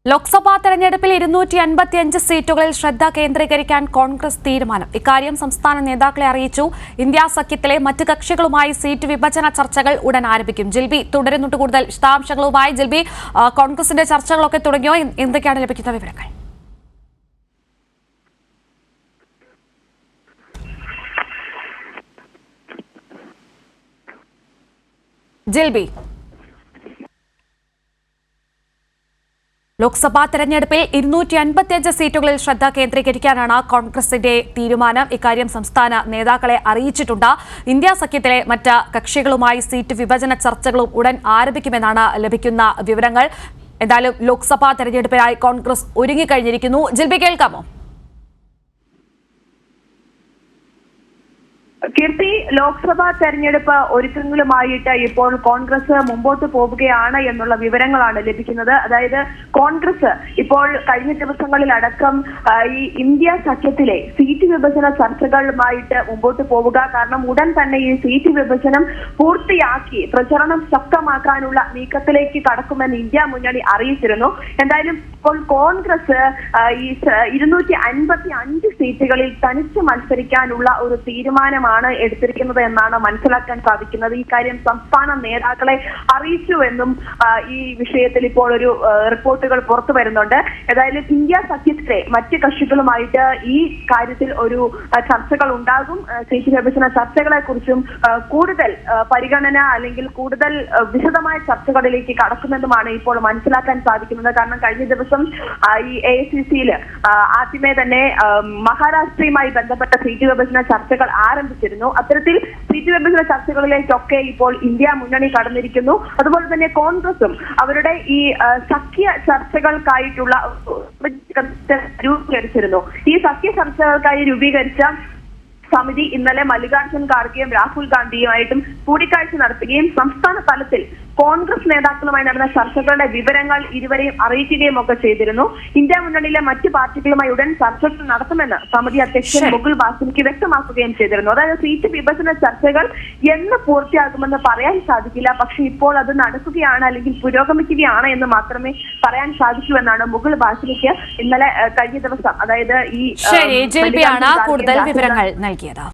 ലോക്സഭാ തെരഞ്ഞെടുപ്പിൽ 255 സീറ്റുകളിൽ ശ്രദ്ധ കേന്ദ്രീകരിക്കാൻ കോൺഗ്രസ് തീരുമാനം. ഇക്കാര്യം സംസ്ഥാന നേതാക്കളെ അറിയിച്ചു. ഇന്ത്യ സഖ്യത്തിലെ മറ്റ് കക്ഷികളുമായി സീറ്റ് വിഭജന ചർച്ചകൾ ഉടൻ ആരംഭിക്കും. ജിൽബി തുടരുന്നുണ്ട് കൂടുതൽ വിശദാംശങ്ങളുമായി. ജിൽബി, കോൺഗ്രസിന്റെ ചർച്ചകളൊക്കെ തുടങ്ങിയോ? എന്തൊക്കെയാണ് ലഭിക്കുന്ന വിവരങ്ങൾ? ജിൽബി, ലോക്സഭാ തെരഞ്ഞെടുപ്പിൽ 255 സീറ്റുകളിൽ ശ്രദ്ധ കേന്ദ്രീകരിക്കാനാണ് കോൺഗ്രസിന്റെ തീരുമാനം. ഇക്കാര്യം സംസ്ഥാന നേതാക്കളെ അറിയിച്ചിട്ടുണ്ട്. ഇന്ത്യ സഖ്യത്തിലെ മറ്റ് കക്ഷികളുമായി സീറ്റ് വിഭജന ചർച്ചകളും ഉടൻ ആരംഭിക്കുമെന്നാണ് ലഭിക്കുന്ന വിവരങ്ങൾ. എന്തായാലും ലോക്സഭാ തെരഞ്ഞെടുപ്പിനായി കോൺഗ്രസ് ഒരുങ്ങിക്കഴിഞ്ഞിരിക്കുന്നു. ജിൽബി, കേൾക്കാമോ? കീർത്തി, ലോക്സഭാ തെരഞ്ഞെടുപ്പ് ഒരുക്കങ്ങളുമായിട്ട് ഇപ്പോൾ കോൺഗ്രസ് മുമ്പോട്ട് പോവുകയാണ് എന്നുള്ള വിവരങ്ങളാണ് ലഭിക്കുന്നത്. അതായത് കോൺഗ്രസ് ഇപ്പോൾ കഴിഞ്ഞ ദിവസങ്ങളിലടക്കം ഈ ഇന്ത്യ സഖ്യത്തിലെ സീറ്റ് വിഭജന ചർച്ചകളുമായിട്ട് മുമ്പോട്ട് പോവുക. കാരണം ഉടൻ തന്നെ ഈ സീറ്റ് വിഭജനം പൂർത്തിയാക്കി പ്രചരണം ശക്തമാക്കാനുള്ള നീക്കത്തിലേക്ക് കടക്കുമെന്ന് ഇന്ത്യ മുന്നണി അറിയിച്ചിരുന്നു. എന്തായാലും ഇപ്പോൾ കോൺഗ്രസ് ഈ 255 സീറ്റുകളിൽ തനിച്ച് മത്സരിക്കാനുള്ള ഒരു തീരുമാനമാണ് എടുത്തിരിക്കുന്നത് എന്നാണ് മനസ്സിലാക്കാൻ സാധിക്കുന്നത്. ഈ കാര്യം സംസ്ഥാന നേതാക്കളെ അറിയിച്ചുവെന്നും ഈ വിഷയത്തിൽ ഇപ്പോൾ ഒരു റിപ്പോർട്ടുകൾ പുറത്തു വരുന്നുണ്ട്. ഏതായാലും ഇന്ത്യ സഖ്യത്തിലെ മറ്റ് കക്ഷികളുമായിട്ട് ഈ കാര്യത്തിൽ ഒരു ചർച്ചകൾ ഉണ്ടാകും. സീറ്റ് വിഭജന ചർച്ചകളെ കുറിച്ചും കൂടുതൽ പരിഗണന അല്ലെങ്കിൽ കൂടുതൽ വിശദമായ ചർച്ചകളിലേക്ക് കടക്കുമെന്നുമാണ് ഇപ്പോൾ മനസ്സിലാക്കാൻ സാധിക്കുന്നത്. കാരണം കഴിഞ്ഞ ദിവസം ഈ AICC-യിൽ ആദ്യമേ തന്നെ മഹാരാഷ്ട്രയുമായി ബന്ധപ്പെട്ട സീറ്റ് വിഭജന ചർച്ചകൾ ആരംഭിച്ചിരുന്നു. അത്തരത്തിൽ സീറ്റ് വിഭജന ചർച്ചകളിലേക്കൊക്കെ ഇപ്പോൾ ഇന്ത്യ മുന്നണി കടന്നിരിക്കുന്നു. അതുപോലെ തന്നെ കോൺഗ്രസും അവരുടെ ഈ സഖ്യ ചർച്ചകൾക്കായിട്ടുള്ള രൂപീകരിച്ചിരുന്നു. ഈ സഖ്യ ചർച്ചകൾക്കായി രൂപീകരിച്ച സമിതി ഇന്നലെ മല്ലികാർജ്ജുൻ ഖാർഗെയും രാഹുൽ ഗാന്ധിയുമായിട്ടും കൂടിക്കാഴ്ച നടത്തുകയും സംസ്ഥാന തലത്തിൽ കോൺഗ്രസ് നേതാക്കളുമായി നടന്ന ചർച്ചകളുടെ വിവരങ്ങൾ ഇരുവരെയും അറിയിക്കുകയും ഒക്കെ ചെയ്തിരുന്നു. ഇന്ത്യ മുന്നണിയിലെ മറ്റ് പാർട്ടികളുമായി ഉടൻ ചർച്ചകൾ നടത്തുമെന്ന് സമിതി അധ്യക്ഷൻ മുകുൾ വാസ്നിക്ക് വ്യക്തമാക്കുകയും ചെയ്തിരുന്നു. അതായത് സീറ്റ് വിഭജന ചർച്ചകൾ എന്ന് പൂർത്തിയാകുമെന്ന് പറയാൻ സാധിക്കില്ല. പക്ഷെ ഇപ്പോൾ അത് നടക്കുകയാണ് അല്ലെങ്കിൽ പുരോഗമിക്കുകയാണ് എന്ന് മാത്രമേ പറയാൻ സാധിക്കൂ എന്നാണ് മുകുൾ വാസ്നിക്ക് ഇന്നലെ കഴിഞ്ഞ ദിവസം, അതായത് ഈ ജിൽബിയാണ് കൂടുതൽ വിവരങ്ങൾ നൽകിയത്.